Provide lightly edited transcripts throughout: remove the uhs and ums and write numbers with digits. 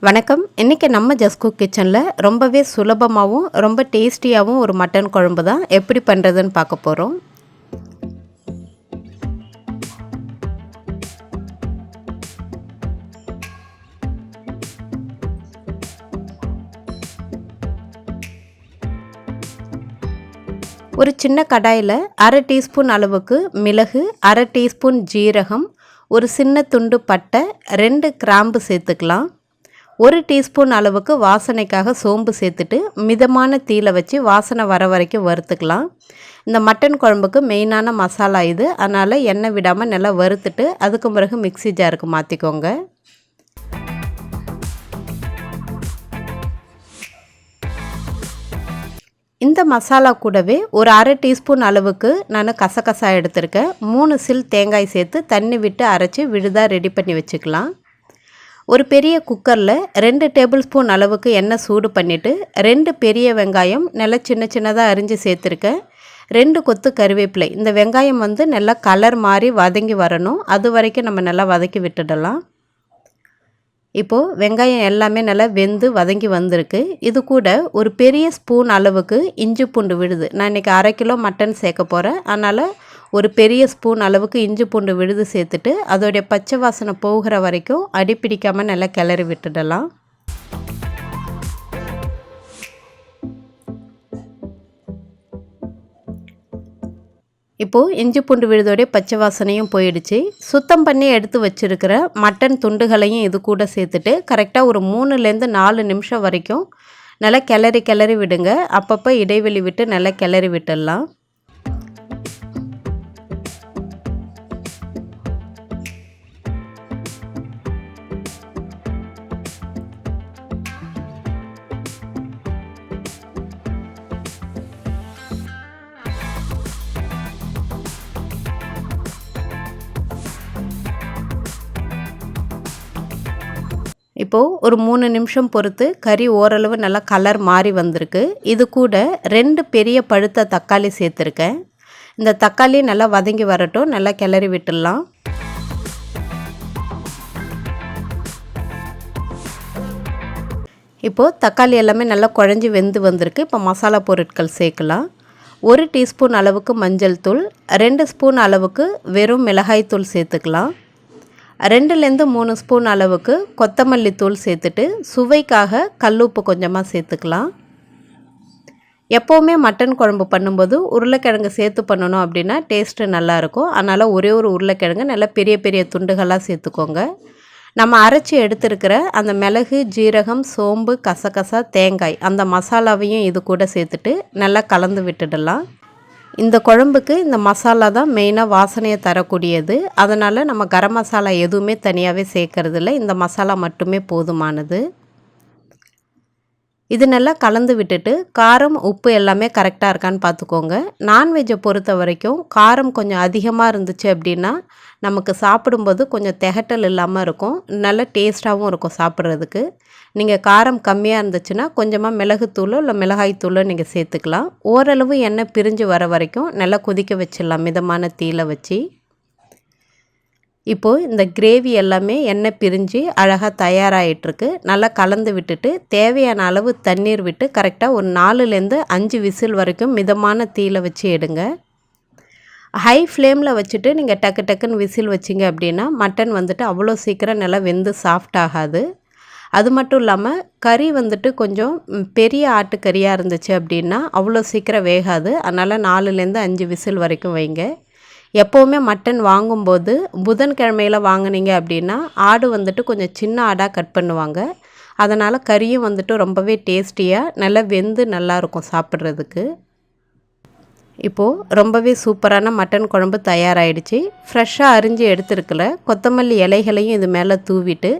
வணக்கம். இன்றைக்கி நம்ம ஜஸ்ட் குக் கிச்சனில் ரொம்பவே சுலபமாகவும் ரொம்ப டேஸ்டியாகவும் ஒரு மட்டன் குழம்பு தான் எப்படி பண்ணுறதுன்னு பார்க்க போகிறோம். ஒரு சின்ன கடாயில் அரை டீஸ்பூன் அளவுக்கு மிளகு, அரை டீஸ்பூன் ஜீரகம், ஒரு சின்ன துண்டு பட்டை, 2 கிராம்பு சேர்த்துக்கலாம். 1 டீஸ்பூன் அளவுக்கு வாசனைக்காக சோம்பு சேர்த்துட்டு மிதமான தீயில வச்சு வாசனை வர வரைக்கும் வறுத்துக்கலாம். இந்த மட்டன் குழம்புக்கு மெயினான மசாலா இது. அதனால் எண்ணெய் விடாமல் நல்லா வறுத்துட்டு அதுக்கு பிறகு மிக்ஸி ஜாருக்கு மாற்றிக்கோங்க. இந்த மசாலா கூடவே ஒரு அரை டீஸ்பூன் அளவுக்கு நான் கசகசா எடுத்திருக்கேன். 3 சில் தேங்காய் சேர்த்து தண்ணி விட்டு அரைச்சி விழுதாக ரெடி பண்ணி வச்சுக்கலாம். ஒரு பெரிய குக்கரில் 2 டேபிள் ஸ்பூன் அளவுக்கு எண்ணெய் சூடு பண்ணிவிட்டு 2 பெரிய வெங்காயம் நல்லா சின்ன சின்னதாக அரிஞ்சு சேர்த்துருக்கேன். 2 கொத்து கருவேப்பிலை. இந்த வெங்காயம் நல்லா கலர் மாதிரி வதங்கி வரணும். அது வரைக்கும் நம்ம நல்லா வதக்கி விட்டுடலாம். இப்போது வெங்காயம் எல்லாமே நல்லா வெந்து வதங்கி வந்திருக்கு. இது கூட ஒரு பெரிய ஸ்பூன் அளவுக்கு இஞ்சி பூண்டு விழுது. நான் இன்றைக்கி 1/2 கிலோ மட்டன் சேர்க்க போகிறேன். அதனால் ஒரு பெரிய ஸ்பூன் அளவுக்கு இஞ்சி பூண்டு விழுது சேர்த்துட்டு அதோடைய பச்சை வாசனை போகிற வரைக்கும் அடிப்பிடிக்காமல் நல்லா கிளறி விட்டுடலாம். இப்போது இஞ்சி பூண்டு விழுதோடைய பச்சை வாசனையும் போயிடுச்சு. சுத்தம் பண்ணி எடுத்து வச்சுருக்கிற மட்டன் துண்டுகளையும் இது கூட சேர்த்துட்டு கரெக்டாக ஒரு 3லேருந்து 4 நிமிஷம் வரைக்கும் நல்லா கிளறி விடுங்க. அப்பப்போ இடைவெளி விட்டு நல்லா கிளறி விட்டுடலாம். இப்போது ஒரு 3 நிமிஷம் பொறுத்து கறி ஓரளவு நல்லா கலர் மாறி வந்திருக்கு. இது கூட 2 பெரிய பழுத்த தக்காளி சேர்த்துருக்கேன். இந்த தக்காளி நல்லா வதங்கி வரட்டும். நல்லா கிளறி விட்டுடலாம். இப்போது தக்காளி எல்லாமே நல்லா குழஞ்சி வெந்து வந்திருக்கு. இப்போ மசாலா பொருட்கள் சேர்க்கலாம். 1 டீஸ்பூன் அளவுக்கு மஞ்சள் தூள், 2 ஸ்பூன் அளவுக்கு வெறும் மிளகாய் தூள் சேர்த்துக்கலாம். 2லேருந்து 3 ஸ்பூன் அளவுக்கு கொத்தமல்லி தூள் சேர்த்துட்டு சுவைக்காக கல்லுப்பு கொஞ்சமாக சேர்த்துக்கலாம். எப்போவுமே மட்டன் குழம்பு பண்ணும்போது உருளைக்கிழங்கு சேர்த்து பண்ணணும் அப்படின்னா டேஸ்ட்டு நல்லாயிருக்கும். அதனால் ஒரே ஒரு உருளைக்கிழங்கு நல்லா பெரிய பெரிய துண்டுகளாக சேர்த்துக்கோங்க. நம்ம அரைச்சி எடுத்துருக்கிற அந்த மிளகு, ஜீரகம், சோம்பு, கசகசா, தேங்காய் அந்த மசாலாவையும் இது கூட சேர்த்துட்டு நல்லா கலந்து விட்டுடலாம். இந்த குழம்புக்கு இந்த மசாலா தான் மெயினாக வாசனையை தரக்கூடியது. அதனால் நம்ம கரம் மசாலா எதுவுமே தனியாகவே சேர்க்கறதில்ல. இந்த மசாலா மட்டுமே போதுமானது. இது நல்லா கலந்து விட்டுட்டு காரம், உப்பு எல்லாமே கரெக்டாக இருக்கான்னு பார்த்துக்கோங்க. நான்வெஜ்ஜை பொறுத்த வரைக்கும் காரம் கொஞ்சம் அதிகமாக இருந்துச்சு அப்படின்னா நமக்கு சாப்பிடும்போது கொஞ்சம் திகட்டல் இல்லாமல் இருக்கும். நல்ல டேஸ்ட்டாகவும் இருக்கும் சாப்பிட்றதுக்கு. நீங்கள் காரம் கம்மியாக இருந்துச்சுன்னா கொஞ்சமாக மிளகுத்தூளோ இல்லை மிளகாய்த்தூளோ நீங்கள் சேர்த்துக்கலாம். ஓரளவு எண்ணெய் பிரிஞ்சு வர வரைக்கும் நல்லா கொதிக்க வச்சிடலாம் மிதமான தீயில வச்சு. இப்போது இந்த கிரேவி எல்லாமே எண்ணெய் பிரிஞ்சு அழகாக தயாராகிட்டுருக்கு. நல்லா கலந்து விட்டுட்டு தேவையான அளவு தண்ணீர் விட்டு கரெக்டாக ஒரு 4லேருந்து 5 விசில் வரைக்கும் மிதமான தீயில வச்சு எடுங்க. ஹை ஃப்ளேமில் வச்சுட்டு நீங்கள் டக்கு டக்குன்னு விசில் வச்சிங்க அப்படின்னா மட்டன் அவ்வளோ சீக்கிரம் நல்லா வெந்து சாஃப்ட் ஆகாது. அது மட்டும் இல்லாமல் கறி கொஞ்சம் பெரிய ஆட்டுக்கறியாக இருந்துச்சு அப்படின்னா அவ்வளோ சீக்கிரம் வேகாது. அதனால் 4லேருந்து 5 விசில் வரைக்கும் வைங்க. எப்போவுமே மட்டன் வாங்கும்போது புதன்கிழமையில் வாங்கினீங்க அப்படின்னா ஆடு கொஞ்சம் சின்ன ஆடாக கட் பண்ணுவாங்க. அதனால் கறியும் ரொம்பவே டேஸ்டியாக நல்லா வெந்து நல்லாயிருக்கும் சாப்பிட்றதுக்கு. இப்போது ரொம்பவே சூப்பரான மட்டன் குழம்பு தயாராகிடுச்சு. ஃப்ரெஷ்ஷாக அரிஞ்சு எடுத்துருக்கல கொத்தமல்லி இலைகளையும் இது மேலே தூவிட்டு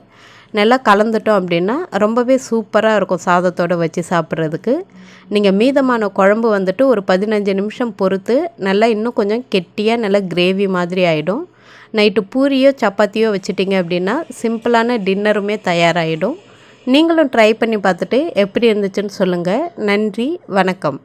நல்லா கலந்துட்டோம் அப்படின்னா ரொம்பவே சூப்பராக இருக்கும் சாதத்தோடு வச்சு சாப்பிட்றதுக்கு. நீங்கள் மீதமான குழம்பு ஒரு 15 நிமிஷம் பொறுத்து நல்லா இன்னும் கொஞ்சம் கெட்டியாக நல்லா கிரேவி மாதிரி ஆகிடும். நைட்டு பூரியோ சப்பாத்தியோ வச்சுட்டிங்க அப்படின்னா சிம்பிளான டின்னருமே தயாராகிடும். நீங்களும் ட்ரை பண்ணி பார்த்துட்டு எப்படி இருந்துச்சுன்னு சொல்லுங்கள். நன்றி, வணக்கம்.